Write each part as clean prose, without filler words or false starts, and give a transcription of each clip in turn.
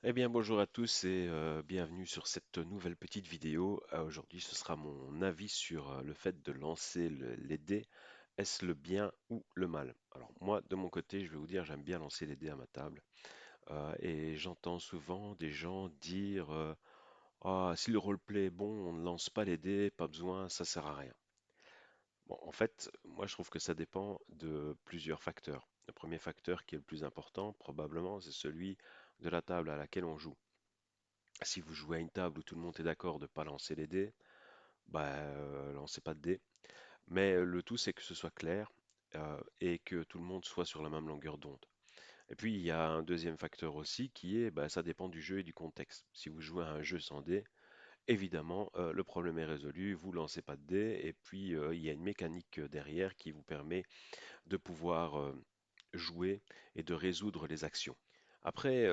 Eh bien, bonjour à tous et bienvenue sur cette nouvelle petite vidéo. Aujourd'hui, ce sera mon avis sur le fait de lancer les dés. Est-ce le bien ou le mal? Alors moi, de mon côté, je vais vous dire, j'aime bien lancer les dés à ma table. Et j'entends souvent des gens dire ah, si le roleplay est bon, on ne lance pas les dés, pas besoin, ça sert à rien. Bon, en fait, moi, je trouve que ça dépend de plusieurs facteurs. Le premier facteur qui est le plus important, probablement, c'est celui de la table à laquelle on joue. Si vous jouez à une table où tout le monde est d'accord de ne pas lancer les dés, bah lancez pas de dés. Mais le tout c'est que ce soit clair et que tout le monde soit sur la même longueur d'onde. Et puis il y a un deuxième facteur aussi qui est, bah, ça dépend du jeu et du contexte. Si vous jouez à un jeu sans dés, évidemment le problème est résolu, vous lancez pas de dés et puis il y a une mécanique derrière qui vous permet de pouvoir jouer et de résoudre les actions. Après,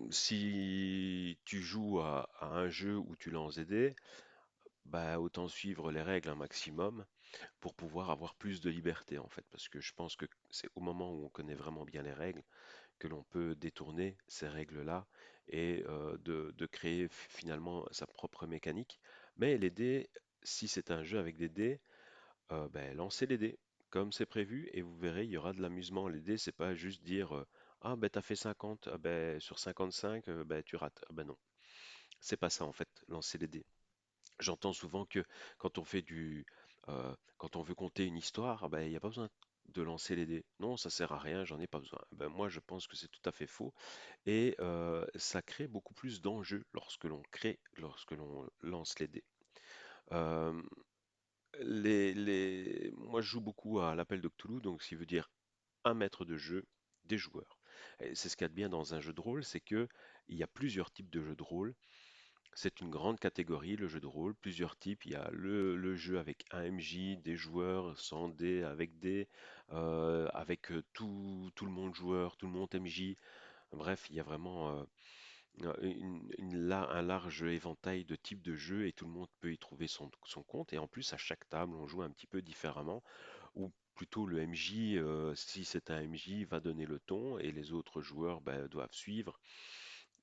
si tu joues à un jeu où tu lances des dés, bah, autant suivre les règles un maximum pour pouvoir avoir plus de liberté en fait. Parce que je pense que c'est au moment où on connaît vraiment bien les règles que l'on peut détourner ces règles-là et de créer finalement sa propre mécanique. Mais les dés, si c'est un jeu avec des dés, ben, lancez les dés comme c'est prévu et vous verrez, il y aura de l'amusement. Les dés, c'est pas juste dire ah ben t'as fait 50, ah ben sur 55, ben tu rates. Ah ben non, c'est pas ça en fait, lancer les dés. J'entends souvent que quand on fait quand on veut compter une histoire, ah ben il n'y a pas besoin de lancer les dés. Non, ça sert à rien, j'en ai pas besoin. Ben, moi, je pense que c'est tout à fait faux et ça crée beaucoup plus d'enjeux lorsque l'on lance les dés. Euh, Moi, je joue beaucoup à l'appel de Cthulhu, donc ce qui veut dire un maître de jeu, des joueurs. Et c'est ce qu'il y a de bien dans un jeu de rôle, c'est que il y a plusieurs types de jeux de rôle. C'est une grande catégorie, le jeu de rôle, plusieurs types. Il y a le jeu avec un MJ, des joueurs sans dés, avec des, avec tout le monde joueur, tout le monde MJ. Bref, il y a vraiment un large éventail de types de jeux et tout le monde peut y trouver son compte. Et en plus, à chaque table, on joue un petit peu différemment, ou plutôt le MJ, si c'est un MJ, va donner le ton et les autres joueurs ben, doivent suivre.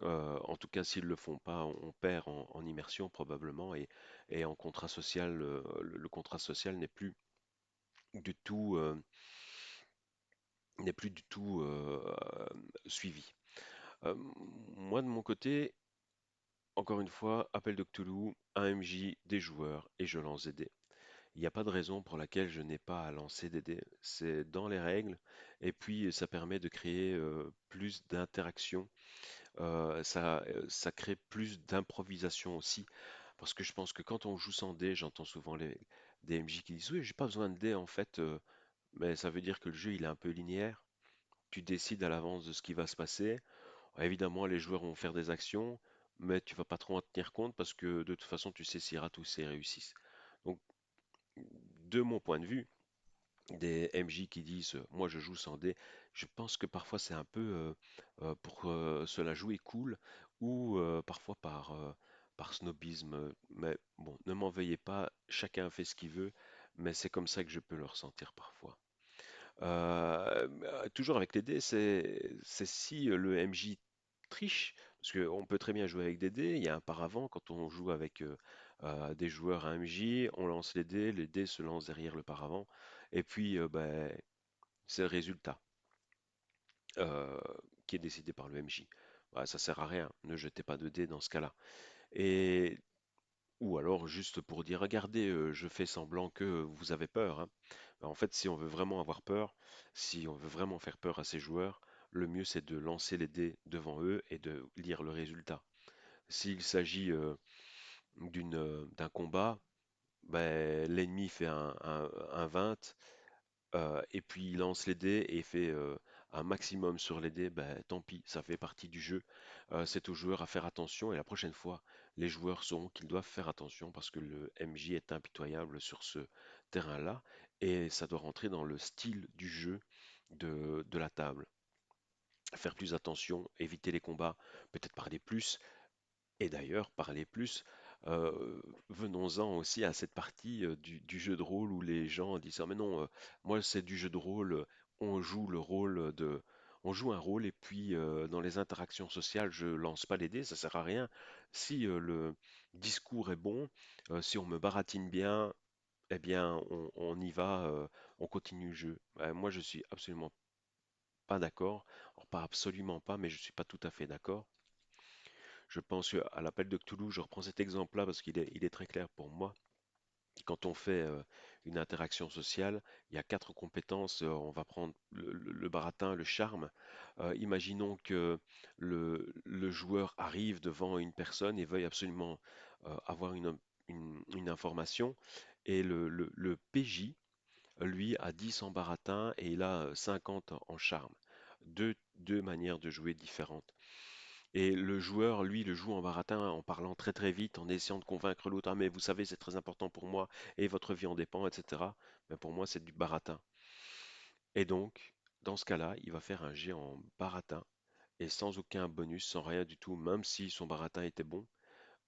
En tout cas, s'ils ne le font pas, on perd en immersion probablement et en contrat social, le contrat social du tout, euh, n'est plus du tout suivi. Euh, Moi, de mon côté, encore une fois, appel de Cthulhu, un MJ, des joueurs et je lance des dés. Il n'y a pas de raison pour laquelle je n'ai pas à lancer des dés. C'est dans les règles et puis ça permet de créer plus d'interaction. Ça crée plus d'improvisation aussi. Parce que je pense que quand on joue sans dés, j'entends souvent des MJ qui disent oui, j'ai pas besoin de dés en fait, mais ça veut dire que le jeu il est un peu linéaire. Tu décides à l'avance de ce qui va se passer. Évidemment, les joueurs vont faire des actions, mais tu vas pas trop en tenir compte parce que de toute façon, tu sais s'ils ratent ou s'ils réussissent. Donc, de mon point de vue, des MJ qui disent moi je joue sans dés, je pense que parfois c'est un peu pour se la jouer cool ou parfois par snobisme. Mais bon, ne m'en veuillez pas, chacun fait ce qu'il veut, mais c'est comme ça que je peux le ressentir parfois. Toujours avec les dés, c'est si le MJ triche, parce qu'on peut très bien jouer avec des dés, il y a un paravent quand on joue avec des joueurs à MJ, on lance les dés se lancent derrière le paravent, et puis ben, c'est le résultat euh, qui est décidé par le MJ. Bah, ça sert à rien, ne jetez pas de dés dans ce cas-là. Et ou alors juste pour dire, regardez, je fais semblant que vous avez peur, hein. Bah, en fait, si on veut vraiment avoir peur, si on veut vraiment faire peur à ces joueurs, le mieux c'est de lancer les dés devant eux et de lire le résultat. S'il s'agit d'un combat, ben, l'ennemi fait un 20, et puis il lance les dés et fait un maximum sur les dés, ben, tant pis, ça fait partie du jeu. C'est aux joueurs à faire attention et la prochaine fois, les joueurs sauront qu'ils doivent faire attention parce que le MJ est impitoyable sur ce terrain-là et ça doit rentrer dans le style du jeu de la table. Faire plus attention, éviter les combats, peut-être parler plus, et d'ailleurs, parler plus, venons-en aussi à cette partie du jeu de rôle où les gens disent ah mais non, moi c'est du jeu de rôle, on joue le rôle on joue un rôle et puis dans les interactions sociales, je lance pas les dés, ça sert à rien. Si le discours est bon, si on me baratine bien, eh bien on y va, on continue le jeu. Moi, je suis absolument pas d'accord. Alors, pas absolument pas, mais je suis pas tout à fait d'accord. Je pense à l'appel de Cthulhu, je reprends cet exemple-là parce qu'il est très clair pour moi. Quand on fait une interaction sociale, il y a quatre compétences. On va prendre le baratin, le charme. Imaginons que le joueur arrive devant une personne et veuille absolument avoir une information. Et le PJ, lui, a 10 en baratin et il a 50 en charme. Deux manières de jouer différentes. Et le joueur, lui, le joue en baratin en parlant très très vite, en essayant de convaincre l'autre, ah mais vous savez, c'est très important pour moi et votre vie en dépend, etc. Mais pour moi, c'est du baratin. Et donc, dans ce cas-là, il va faire un jet en baratin et sans aucun bonus, sans rien du tout, même si son baratin était bon.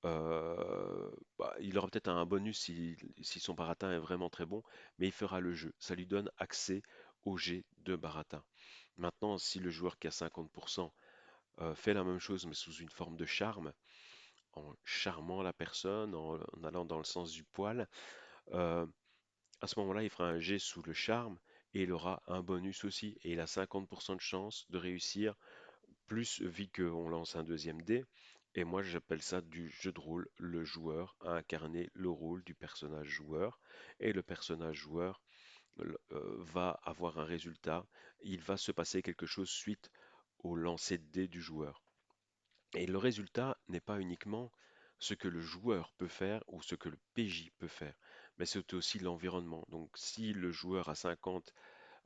Il aura peut-être un bonus si son baratin est vraiment très bon, mais il fera le jeu. Ça lui donne accès au jet de baratin. Maintenant, si le joueur qui a 50% fait la même chose mais sous une forme de charme, en charmant la personne, en allant dans le sens du poil, euh, à ce moment-là, il fera un jet sous le charme et il aura un bonus aussi. Et il a 50% de chance de réussir, plus vu qu'on lance un deuxième dé. Et moi, j'appelle ça du jeu de rôle. Le joueur a incarné le rôle du personnage joueur. Et le personnage joueur va avoir un résultat. Il va se passer quelque chose suite au lancer de dés du joueur. Et le résultat n'est pas uniquement ce que le joueur peut faire ou ce que le PJ peut faire, mais c'est aussi l'environnement. Donc si le joueur a 50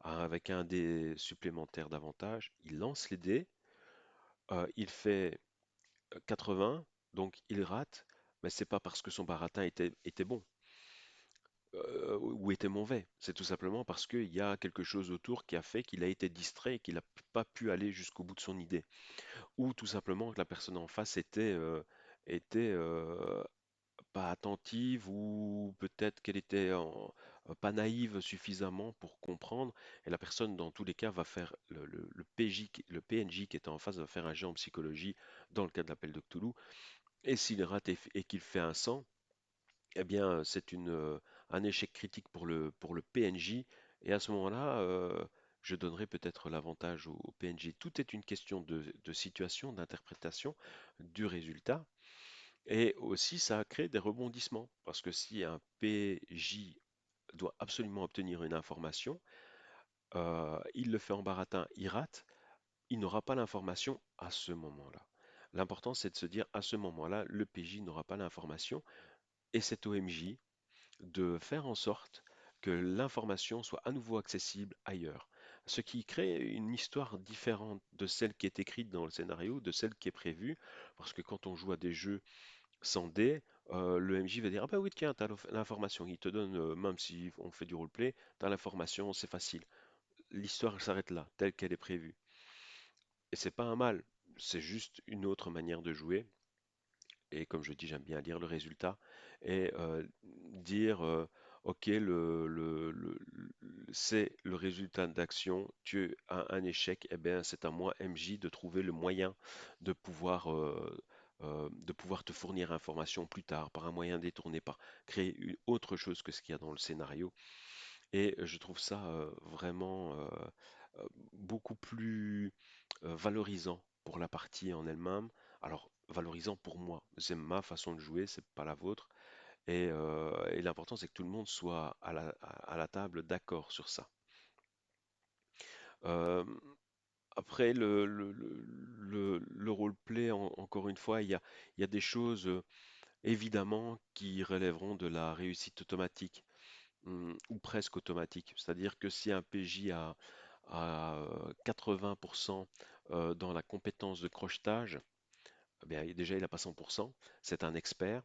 avec un dé supplémentaire d'avantage, il lance les dés, il fait 80, donc il rate, mais c'est pas parce que son baratin était bon ou était mauvais. C'est tout simplement parce qu'il y a quelque chose autour qui a fait qu'il a été distrait et qu'il n'a pas pu aller jusqu'au bout de son idée. Ou tout simplement que la personne en face était pas attentive ou peut-être qu'elle était pas naïve suffisamment pour comprendre. Et la personne, dans tous les cas, va faire le PJ, le PNJ qui était en face va faire un jet en psychologie dans le cas de l'appel de Cthulhu. Et s'il rate et qu'il fait un 100, eh bien, c'est un échec critique pour le PNJ. Et à ce moment-là, je donnerai peut-être l'avantage au PNJ. Tout est une question de situation, d'interprétation du résultat. Et aussi, ça crée des rebondissements. Parce que si un PJ doit absolument obtenir une information, il le fait en baratin, il rate, il n'aura pas l'information à ce moment-là. L'important, c'est de se dire, à ce moment-là, le PJ n'aura pas l'information et c'est au MJ de faire en sorte que l'information soit à nouveau accessible ailleurs. Ce qui crée une histoire différente de celle qui est écrite dans le scénario, de celle qui est prévue, parce que quand on joue à des jeux sans dés, le MJ va dire, ah bah oui, tiens, t'as l'information, il te donne, même si on fait du roleplay, t'as l'information, c'est facile. L'histoire s'arrête là, telle qu'elle est prévue. Et c'est pas un mal, c'est juste une autre manière de jouer. Et comme je dis, j'aime bien lire le résultat et dire, ok, c'est le résultat d'action, tu as un échec, et bien c'est à moi, MJ, de trouver le moyen de pouvoir te fournir information plus tard par un moyen détourné, par créer une autre chose que ce qu'il y a dans le scénario. Et je trouve ça vraiment beaucoup plus valorisant pour la partie en elle-même. Alors, valorisant pour moi, c'est ma façon de jouer, c'est pas la vôtre. Et l'important, c'est que tout le monde soit à la table d'accord sur ça. Euh, Après, le roleplay, encore une fois, il y a des choses évidemment qui relèveront de la réussite automatique, ou presque automatique. C'est-à-dire que si un PJ a 80% dans la compétence de crochetage, eh bien, déjà il n'a pas 100%, c'est un expert.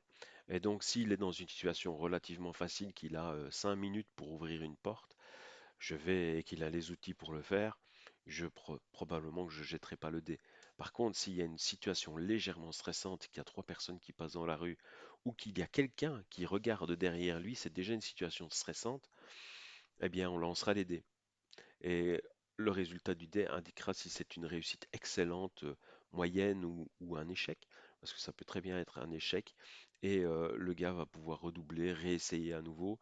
Et donc s'il est dans une situation relativement facile, qu'il a 5 minutes pour ouvrir une porte, et qu'il a les outils pour le faire, probablement que je ne jetterai pas le dé. Par contre, s'il y a une situation légèrement stressante, qu'il y a trois personnes qui passent dans la rue, ou qu'il y a quelqu'un qui regarde derrière lui, c'est déjà une situation stressante, eh bien on lancera les dés. Et le résultat du dé indiquera si c'est une réussite excellente, moyenne ou un échec, parce que ça peut très bien être un échec, et le gars va pouvoir redoubler, réessayer à nouveau,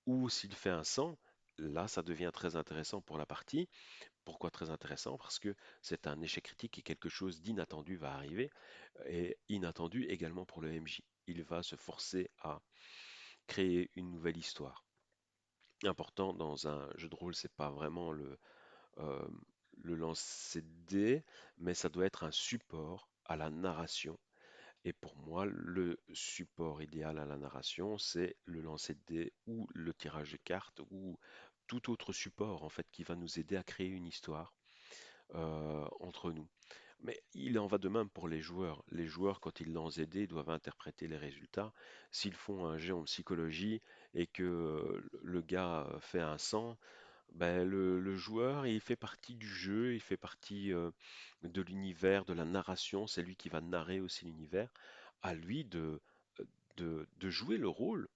ou s'il fait un 100, là ça devient très intéressant pour la partie. Pourquoi très intéressant? Parce que c'est un échec critique et quelque chose d'inattendu va arriver, et inattendu également pour le MJ. Il va se forcer à créer une nouvelle histoire. Important dans un jeu de rôle, c'est pas vraiment euh, le lancer de dés, mais ça doit être un support à la narration. Et pour moi, le support idéal à la narration, c'est le lancer de dés ou le tirage de cartes ou tout autre support en fait qui va nous aider à créer une histoire entre nous. Mais il en va de même pour les joueurs. Les joueurs, quand ils lancent des dés, doivent interpréter les résultats. S'ils font un jet en psychologie et que le gars fait un 100, ben, le joueur, il fait partie du jeu, il fait partie de l'univers, de la narration, c'est lui qui va narrer aussi l'univers. À lui de jouer le rôle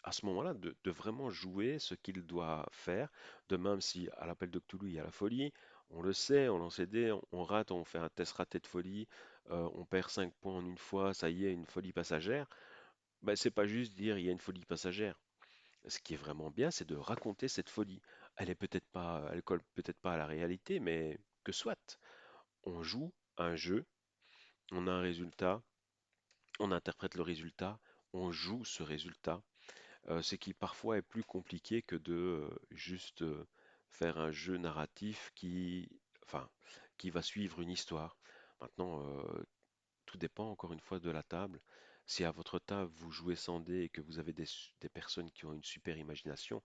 à ce moment-là, de vraiment jouer ce qu'il doit faire. De même si à l'appel de Cthulhu, il y a la folie, on le sait, on lance les dés, on rate, on fait un test raté de folie, on perd 5 points en une fois, ça y est, une folie passagère. Ben, c'est pas juste dire il y a une folie passagère. Ce qui est vraiment bien, c'est de raconter cette folie. Elle colle peut-être pas à la réalité, mais que soit. On joue un jeu, on a un résultat, on interprète le résultat, on joue ce résultat, ce qui parfois est plus compliqué que de juste faire un jeu narratif enfin, qui va suivre une histoire. Maintenant, tout dépend encore une fois de la table. Si à votre table vous jouez sans dés et que vous avez des personnes qui ont une super imagination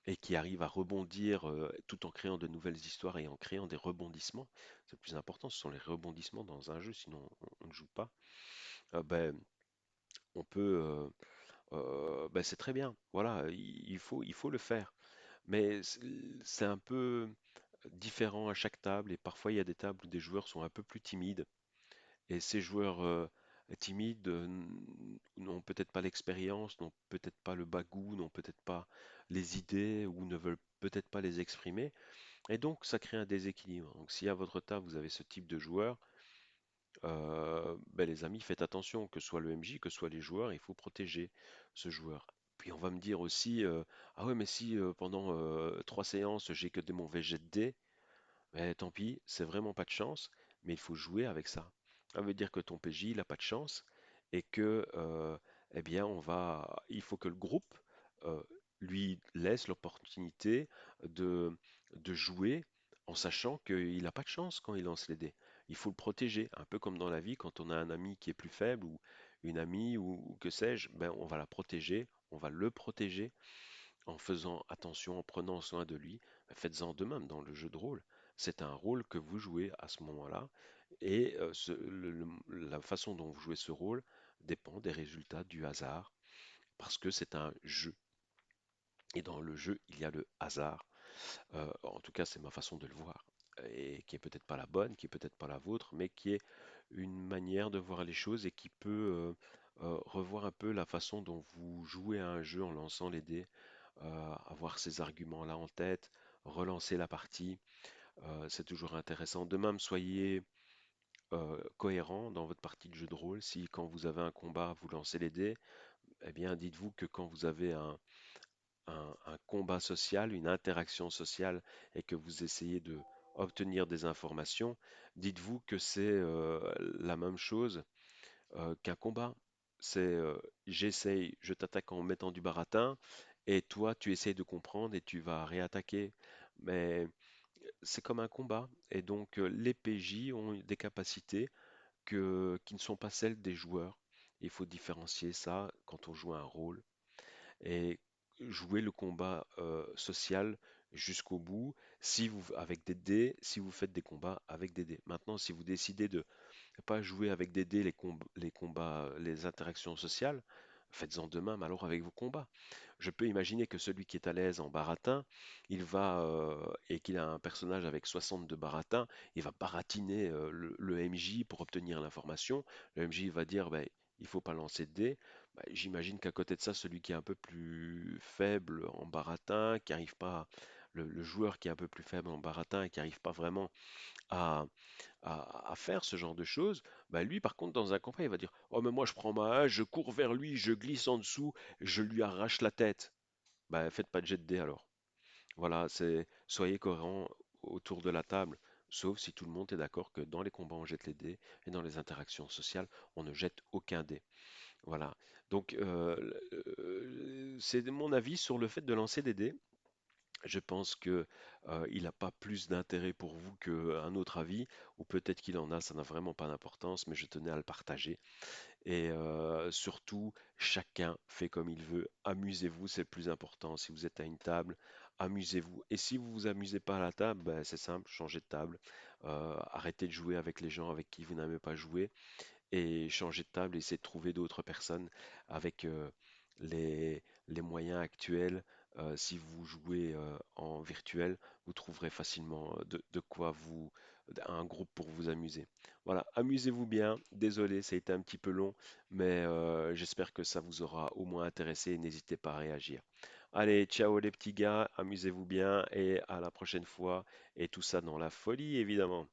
et qui arrivent à rebondir tout en créant de nouvelles histoires et en créant des rebondissements, c'est le plus important, ce sont les rebondissements dans un jeu, sinon on ne joue pas. Ben, on peut, ben, c'est très bien. Voilà, il faut le faire. Mais c'est un peu différent à chaque table et parfois il y a des tables où des joueurs sont un peu plus timides et ces joueurs timides n'ont peut-être pas l'expérience, n'ont peut-être pas le bagou, n'ont peut-être pas les idées ou ne veulent peut-être pas les exprimer et donc ça crée un déséquilibre. Donc si à votre table vous avez ce type de joueur, ben les amis, faites attention, que ce soit le MJ, que ce soit les joueurs, il faut protéger ce joueur. Puis on va me dire aussi, ah ouais, mais si pendant 3 séances j'ai que des mauvais jets de dés, ben, tant pis, c'est vraiment pas de chance, mais il faut jouer avec ça. Ça veut dire que ton PJ il a pas de chance et que, eh bien, il faut que le groupe euh, lui laisse l'opportunité de, de jouer en sachant qu'il n'a pas de chance quand il lance les dés. Il faut le protéger, un peu comme dans la vie, quand on a un ami qui est plus faible ou une amie ou que sais-je, ben, on va la protéger, on va le protéger en faisant attention, en prenant soin de lui. Faites-en de même dans le jeu de rôle. C'est un rôle que vous jouez à ce moment-là et la façon dont vous jouez ce rôle dépend des résultats du hasard parce que c'est un jeu. Et dans le jeu, il y a le hasard. En tout cas, c'est ma façon de le voir. Et qui est peut-être pas la bonne, qui est peut-être pas la vôtre, mais qui est une manière de voir les choses et qui peut revoir un peu la façon dont vous jouez à un jeu en lançant les dés, avoir ces arguments-là en tête, relancer la partie. C'est toujours intéressant. De même, soyez cohérent dans votre partie de jeu de rôle. Si quand vous avez un combat, vous lancez les dés, eh bien, dites-vous que quand vous avez un combat social, une interaction sociale et que vous essayez de obtenir des informations, dites-vous que c'est la même chose qu'un combat. C'est j'essaye, je t'attaque en mettant du baratin et toi tu essayes de comprendre et tu vas réattaquer. Mais c'est comme un combat et donc les PJ ont des capacités qui ne sont pas celles des joueurs. Il faut différencier ça quand on joue un rôle et jouer le combat social jusqu'au bout avec des dés, si vous faites des combats avec des dés. Maintenant, si vous décidez de ne pas jouer avec des dés les combats, les interactions sociales, faites-en de même alors avec vos combats. Je peux imaginer que celui qui est à l'aise en baratin, et qu'il a un personnage avec 62 baratins, il va baratiner le MJ pour obtenir l'information. Le MJ va dire, ben, il faut pas lancer de dés. Ben, j'imagine qu'à côté de ça, celui qui est un peu plus faible en baratin, qui n'arrive pas le joueur qui est un peu plus faible en baratin et qui n'arrive pas vraiment à, à faire ce genre de choses, bah lui par contre dans un combat il va dire oh mais moi je prends ma hache, je cours vers lui, je glisse en dessous, je lui arrache la tête. Bah faites pas de jet de dés alors. Voilà, c'est soyez cohérents autour de la table, sauf si tout le monde est d'accord que dans les combats on jette les dés et dans les interactions sociales on ne jette aucun dé. Voilà. Donc c'est mon avis sur le fait de lancer des dés. Je pense que il n'a pas plus d'intérêt pour vous qu'un autre avis, ou peut-être qu'il en a, ça n'a vraiment pas d'importance, mais je tenais à le partager. Et surtout, chacun fait comme il veut. Amusez-vous, c'est le plus important. Si vous êtes à une table, amusez-vous. Et si vous vous amusez pas à la table, ben, c'est simple, changez de table. Arrêtez de jouer avec les gens avec qui vous n'aimez pas jouer et changer de table, essayer de trouver d'autres personnes avec les moyens actuels. Si vous jouez en virtuel, vous trouverez facilement de quoi un groupe pour vous amuser. Voilà, amusez-vous bien. Désolé, ça a été un petit peu long, mais j'espère que ça vous aura au moins intéressé et n'hésitez pas à réagir. Allez, ciao les petits gars, amusez-vous bien et à la prochaine fois. Et tout ça dans la folie, évidemment.